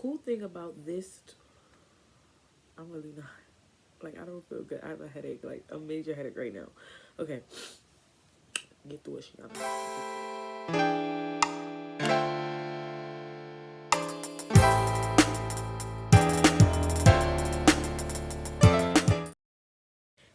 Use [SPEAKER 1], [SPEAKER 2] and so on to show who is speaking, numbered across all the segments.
[SPEAKER 1] cool thing about this, I'm really not, like, I don't feel good. I have a headache, like a major headache right now. Okay, get through it, Sheana.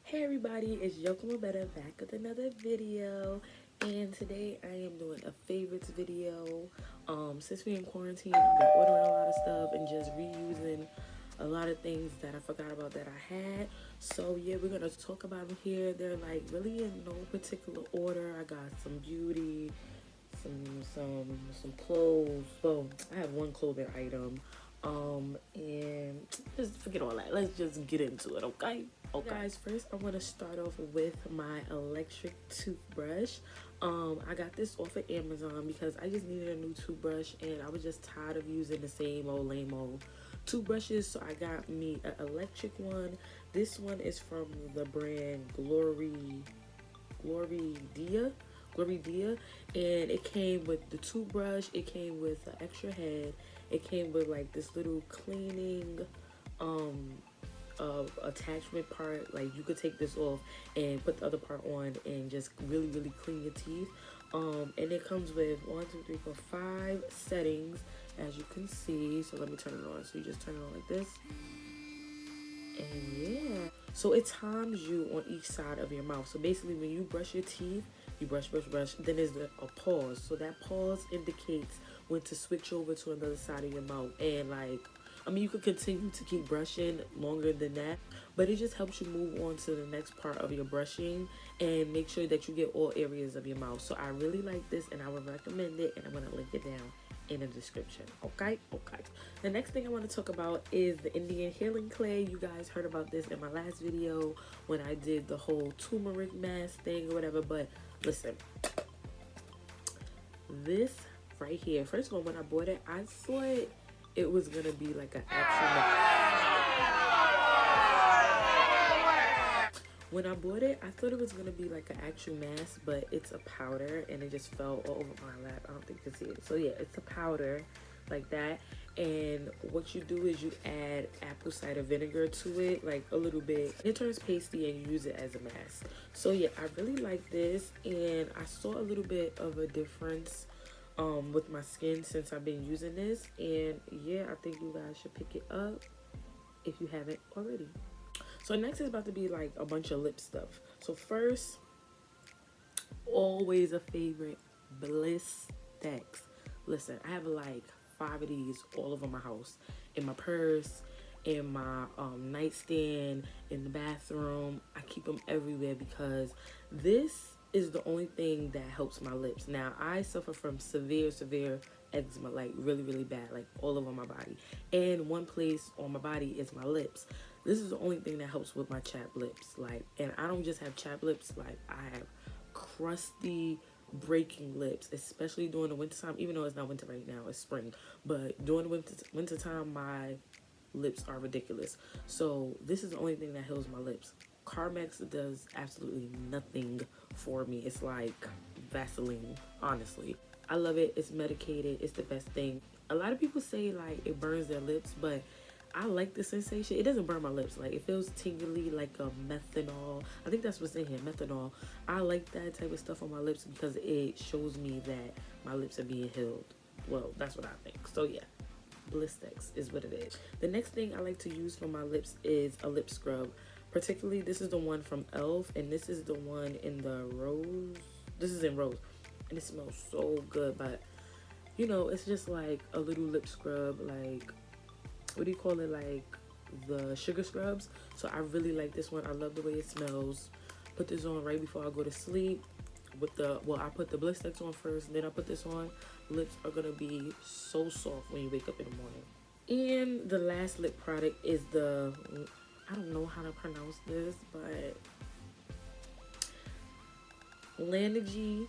[SPEAKER 1] Hey everybody, it's Yoko Better back with another video, and today I am doing a favorites video. Since we're in quarantine, I've been ordering a lot of stuff and just reusing a lot of things that I forgot about that I had. So yeah, we're gonna talk about them here. They're like really in no particular order. I got some beauty, some clothes. Well, I have one clothing item. And just forget all that. Let's just get into it, okay? Okay. Guys, first I want to start off with my electric toothbrush. I got this off of Amazon because I just needed a new toothbrush and I was just tired of using the same old lame old toothbrushes. So I got me an electric one. This one is from the brand Glory Dia, and it came with the toothbrush, it came with the extra head, it came with like this little cleaning attachment part. Like you could take this off and put the other part on and just really clean your teeth. And it comes with 5 settings, as you can see. So let me turn it on. So you just turn it on like this, and yeah, so it times you on each side of your mouth. So basically when you brush your teeth, you brush, then there's a pause. So that pause indicates when to switch over to another side of your mouth. And like, I mean, you could continue to keep brushing longer than that, but it just helps you move on to the next part of your brushing and make sure that you get all areas of your mouth. So I really like this and I would recommend it, and I'm going to link it down in the description. Okay. The next thing I want to talk about is the Indian healing clay. You guys heard about this in my last video when I did the whole turmeric mask thing or whatever. But listen, this right here, first of all, when I bought it, I thought it was gonna be like an actual when I bought it, I thought it was gonna be like an actual mask, but it's a powder and it just fell all over my lap. I don't think you can see it. So yeah, it's a powder like that. And what you do is you add apple cider vinegar to it, like a little bit. It turns pasty and you use it as a mask. So yeah, I really like this, and I saw a little bit of a difference with my skin since I've been using this. And yeah, I think you guys should pick it up if you haven't already. So next is about to be like a bunch of lip stuff. So first, always a favorite, Bliss Stacks. Listen, I have like 5 of these all over my house, in my purse, in my nightstand, in the bathroom. I keep them everywhere because this is the only thing that helps my lips. Now, I suffer from severe eczema, like really bad, like all over my body. And one place on my body is my lips. This is the only thing that helps with my chapped lips. Like, and I don't just have chapped lips, like I have crusty, breaking lips, especially during the wintertime. Even though it's not winter right now, it's spring. But during the wintertime, my lips are ridiculous. So this is the only thing that heals my lips. Carmex does absolutely nothing for me. It's like Vaseline, honestly. I love it. It's medicated. It's the best thing. A lot of people say like it burns their lips, but I like the sensation. It doesn't burn my lips. Like, it feels tingly, like a methanol. I think that's what's in here, methanol. I like that type of stuff on my lips because it shows me that my lips are being healed. Well, that's what I think. So yeah, Blistex is what it is. The next thing I like to use for my lips is a lip scrub. Particularly, this is the one from e.l.f. and this is the one in the rose. This is in rose, and it smells so good. But you know, it's just like a little lip scrub, like, what do you call it, like the sugar scrubs. So I really like this one. I love the way it smells. Put this on right before I go to sleep with the, well, I put the Blistex on first, and then I put this on. Lips are gonna be so soft when you wake up in the morning. And the last lip product is the, I don't know how to pronounce this, but Lanergy,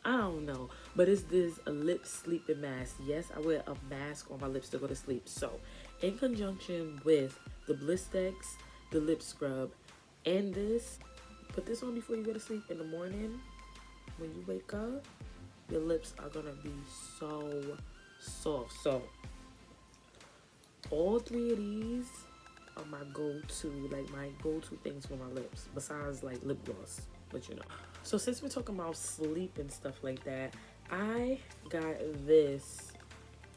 [SPEAKER 1] I don't know, but it's this a lip sleeping mask. Yes, I wear a mask on my lips to go to sleep. So in conjunction with the Blistex, the lip scrub, and this, put this on before you go to sleep in the morning. When you wake up, your lips are gonna be so soft. So all three of these are my go-to, like my go-to things for my lips, besides like lip gloss, but you know. So since we're talking about sleep and stuff like that, I got this,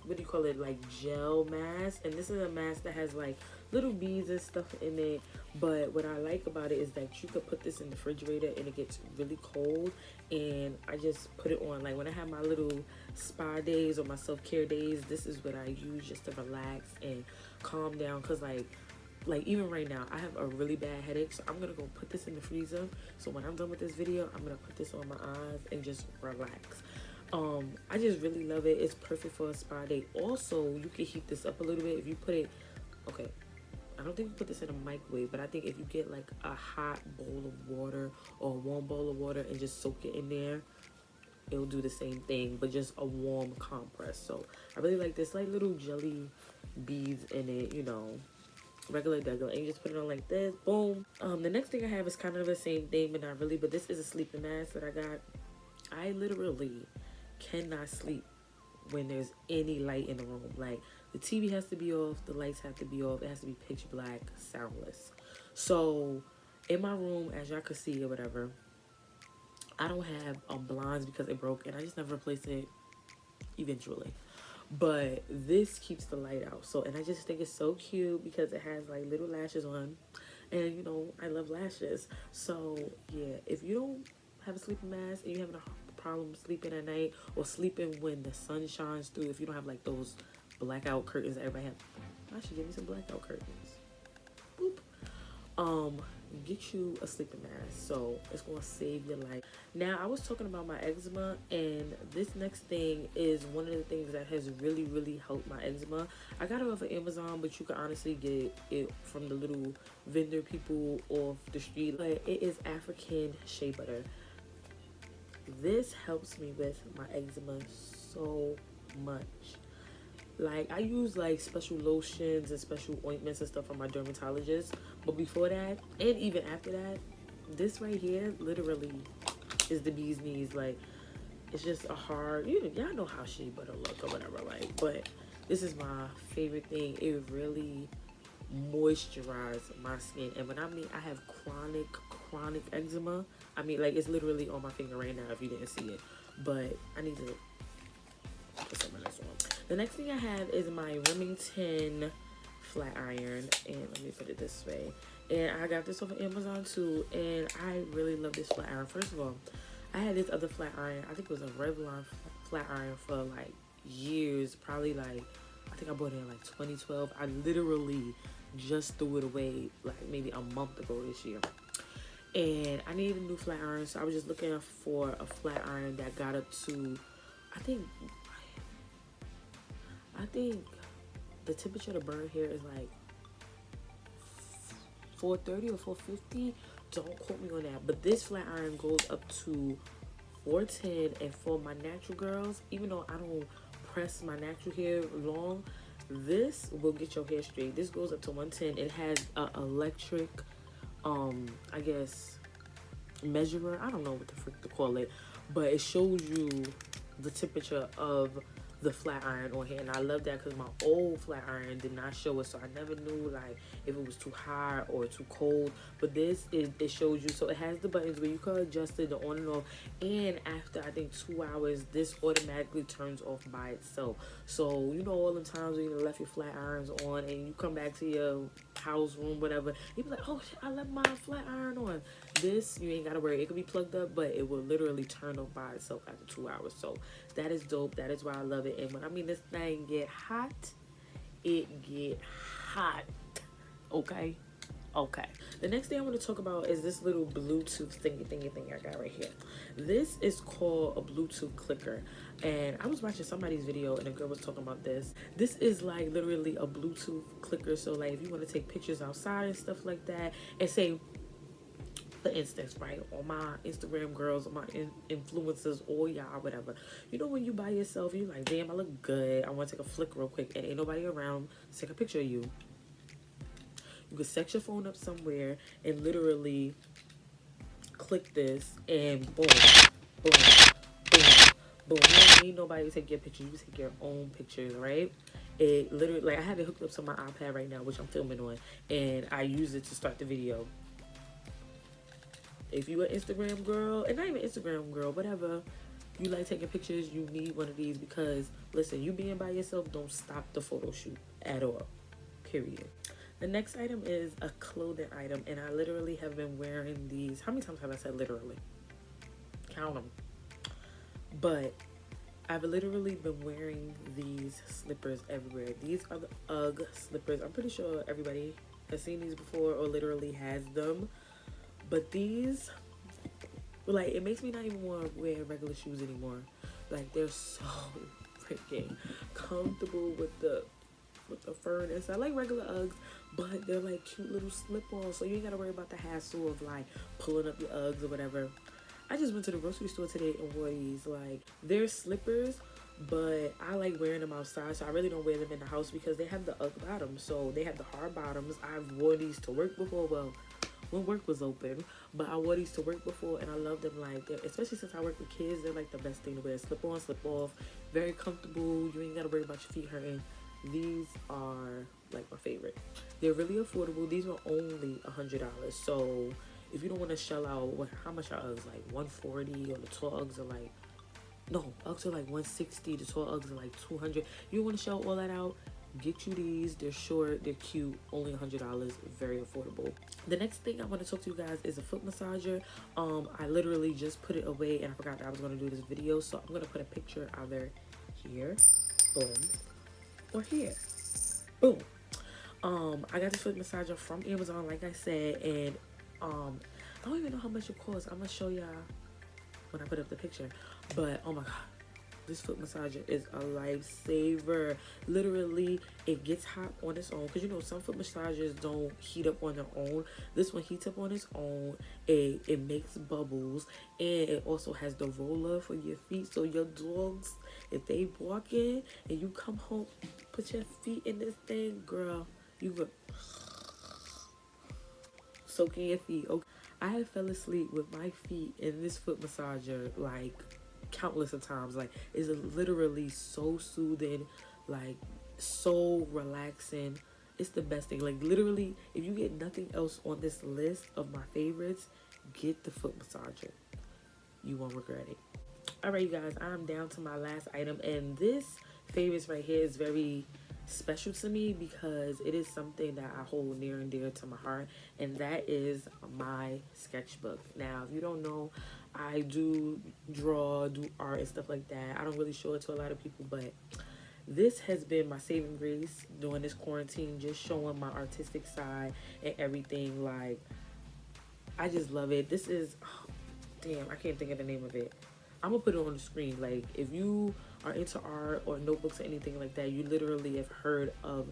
[SPEAKER 1] what do you call it, like gel mask, and this is a mask that has like little beads and stuff in it. But what I like about it is that you could put this in the refrigerator and it gets really cold, and I just put it on like when I have my little spa days or my self-care days. This is what I use just to relax and calm down, because like even right now I have a really bad headache, so I'm gonna go put this in the freezer. So when I'm done with this video, I'm gonna put this on my eyes and just relax. I just really love it. It's perfect for a spa day. Also, you can heat this up a little bit if you put it, okay, I don't think you put this in a microwave, but I think if you get like a hot bowl of water or a warm bowl of water and just soak it in there, it'll do the same thing, but just a warm compress. So I really like this, like little jelly beads in it, you know, regular, and you just put it on like this, boom. The next thing I have is kind of the same thing, but not really, but this is a sleeping mask that I got. I literally cannot sleep when there's any light in the room. Like the TV has to be off, the lights have to be off, it has to be pitch black, soundless. So in my room, as y'all can see or whatever, I don't have blinds because it broke, and I just never replaced it eventually. But this keeps the light out. So, and I just think it's so cute because it has like little lashes on, and you know I love lashes. So yeah, if you don't have a sleeping mask and you're having a problem sleeping at night or sleeping when the sun shines through, if you don't have like those blackout curtains that everybody have, I should give me some blackout curtains. Boop. Get you a sleeping mask, so it's gonna save your life. Now, I was talking about my eczema, and this next thing is one of the things that has really helped my eczema. I got it off of Amazon, but you can honestly get it from the little vendor people off the street. But it is African Shea Butter. This helps me with my eczema so much. Like, I use like special lotions and special ointments and stuff from my dermatologist, but before that and even after that, this right here literally is the bee's knees. Like, it's just a hard, y'all know how Shea Butter look or whatever, like, but this is my favorite thing. It really moisturizes my skin, and when I mean I have chronic eczema, I mean like it's literally on my finger right now if you didn't see it, but I need to put some of this on. The next thing I have is my Remington flat iron, and let me put it this way. And I got this off of Amazon too, and I really love this flat iron. First of all, I had this other flat iron. I think it was a Revlon flat iron for like years, probably like, I think I bought it in like 2012. I literally just threw it away like maybe a month ago this year. And I needed a new flat iron, so I was just looking for a flat iron that got up to, I think the temperature to burn here is like 430 or 450. Don't quote me on that. But this flat iron goes up to 410. And for my natural girls, even though I don't press my natural hair long, this will get your hair straight. This goes up to 110. It has an electric, I guess, measurer. I don't know what the frick to call it. But it shows you the temperature of the flat iron on here, and I love that because my old flat iron did not show it, so I never knew like if it was too hot or too cold. But this is, it shows you, so it has the buttons where you can adjust it, the on and off, and after I think 2 hours this automatically turns off by itself. So you know all the times when you left your flat irons on and you come back to your house room, whatever, you be like, oh shit, I left my flat iron on. This, you ain't gotta worry, it could be plugged up, but it will literally turn off by itself after 2 hours. So that is dope. That is why I love it. And when I mean this thing get hot, it get hot. Okay. The next thing I want to talk about is this little Bluetooth thingy I got right here. This is called a Bluetooth clicker, and I was watching somebody's video and a girl was talking about this. This is like literally a Bluetooth clicker. So like if you want to take pictures outside and stuff like that, and say, for instance, right, all my Instagram girls, all my influencers, all y'all, whatever, you know, when you by yourself, you're like, damn, I look good, I want to take a flick real quick, and ain't nobody around to take a picture of you. You can set your phone up somewhere and literally click this, and boom, boom, boom, Boom. You don't need nobody to take your pictures. You take your own pictures, right? It literally, like, I have it hooked up to my iPad right now, which I'm filming on, and I use it to start the video. If you an Instagram girl, and not even Instagram girl, whatever, you like taking pictures, you need one of these because, listen, you being by yourself don't stop the photo shoot at all, period. The next item is a clothing item, and I literally have been wearing these. How many times have I said literally? Count them. But I've literally been wearing these slippers everywhere. These are the UGG slippers. I'm pretty sure everybody has seen these before or literally has them. But these, like, it makes me not even want to wear regular shoes anymore. Like, they're so freaking comfortable with the furness. I like regular Uggs, but they're like cute little slip-ons, so you ain't gotta worry about the hassle of like pulling up your Uggs or whatever. I just went to the grocery store today and wore these. Like, they're slippers, but I like wearing them outside, so I really don't wear them in the house because they have the UGG bottoms. So they have the hard bottoms. I've worn these to work before. Well, when work was open, but I wore these to work before, and I love them. Like, especially since I work with kids, they're like the best thing to wear. Slip on, slip off, very comfortable. You ain't gotta worry about your feet hurting. These are like my favorite. They're really affordable. These were only $100. So if you don't want to shell out, how much are Uggs? Like $140, or the tall Uggs are like, no, Uggs are like $160. The tall Uggs are like $200. You want to shell all that out? Get you these. They're short, they're cute, only $100, very affordable. The next thing I want to talk to you guys is a foot massager. I literally just put it away and I forgot that I was going to do this video, so I'm going to put a picture either here, boom, or here, boom. I got this foot massager from Amazon, like I said, and I don't even know how much it costs. I'm gonna show y'all when I put up the picture, but oh my god, this foot massager is a lifesaver. Literally, it gets hot on its own, because you know some foot massagers don't heat up on their own. This one heats up on its own. It makes bubbles, and it also has the roller for your feet, so your dogs, if they walk in and you come home, put your feet in this thing, girl, you would soak in your feet. Okay, I have fell asleep with my feet in this foot massager like countless of times. Like, it's literally so soothing, like so relaxing. It's the best thing. Like, literally, if you get nothing else on this list of my favorites, get the foot massager. You won't regret it. All right, you guys, I'm down to my last item, and this favorites right here is very special to me because it is something that I hold near and dear to my heart, and that is my sketchbook. Now, if you don't know, I do draw, do art and stuff like that. I don't really show it to a lot of people, but this has been my saving grace during this quarantine, just showing my artistic side and everything. Like, I just love it. This is, oh, damn, I can't think of the name of it. I'm gonna put it on the screen. Like, if you are into art or notebooks or anything like that, you literally have heard of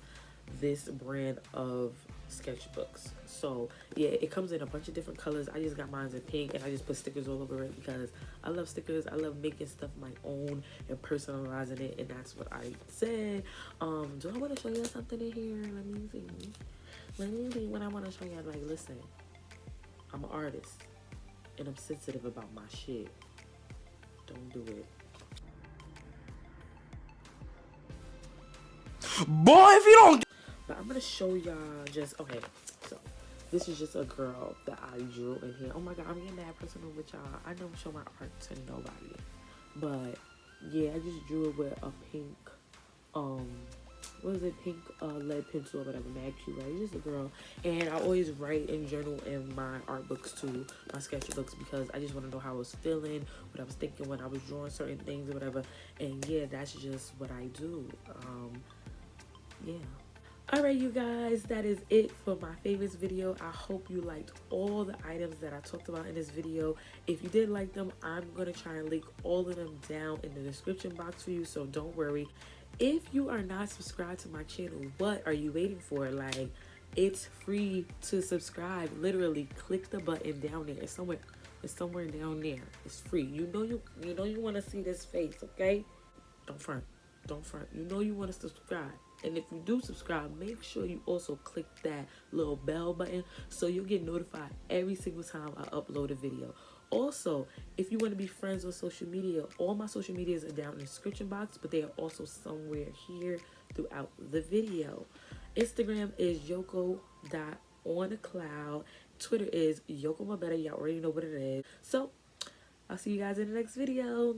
[SPEAKER 1] this brand of sketchbooks. So yeah, it comes in a bunch of different colors. I just got mine in pink, and I just put stickers all over it because I love stickers. I love making stuff my own and personalizing it, and that's what I said. Do I want to show you something in here? Let me see what I want to show you. Like, listen, I'm an artist and I'm sensitive about my shit. Don't do it.
[SPEAKER 2] Boy, if you don't.
[SPEAKER 1] But I'm gonna show y'all just, okay, so this is just a girl that I drew in here. Oh my god, I'm getting that personal with y'all. I don't show my art to nobody, but yeah, I just drew it with a pink what is it, pink lead pencil or whatever, mad cute, right? It's just a girl. And I always write and journal in my art books too, my sketchbooks, because I just want to know how I was feeling, what I was thinking when I was drawing certain things or whatever. And yeah, that's just what I do. Yeah. Alright, you guys, that is it for my favorites video. I hope you liked all the items that I talked about in this video. If you did like them, I'm going to try and link all of them down in the description box for you, so don't worry. If you are not subscribed to my channel, what are you waiting for? Like, it's free to subscribe. Literally, click the button down there. It's somewhere down there. It's free. You know you want to see this face, okay? Don't front. You know you want to subscribe. And if you do subscribe, make sure you also click that little bell button so you'll get notified every single time I upload a video. Also, if you want to be friends on social media, all my social medias are down in the description box, but they are also somewhere here throughout the video. Instagram is Yoko.onacloud. Twitter is Yoko My Better. Y'all already know what it is. So, I'll see you guys in the next video.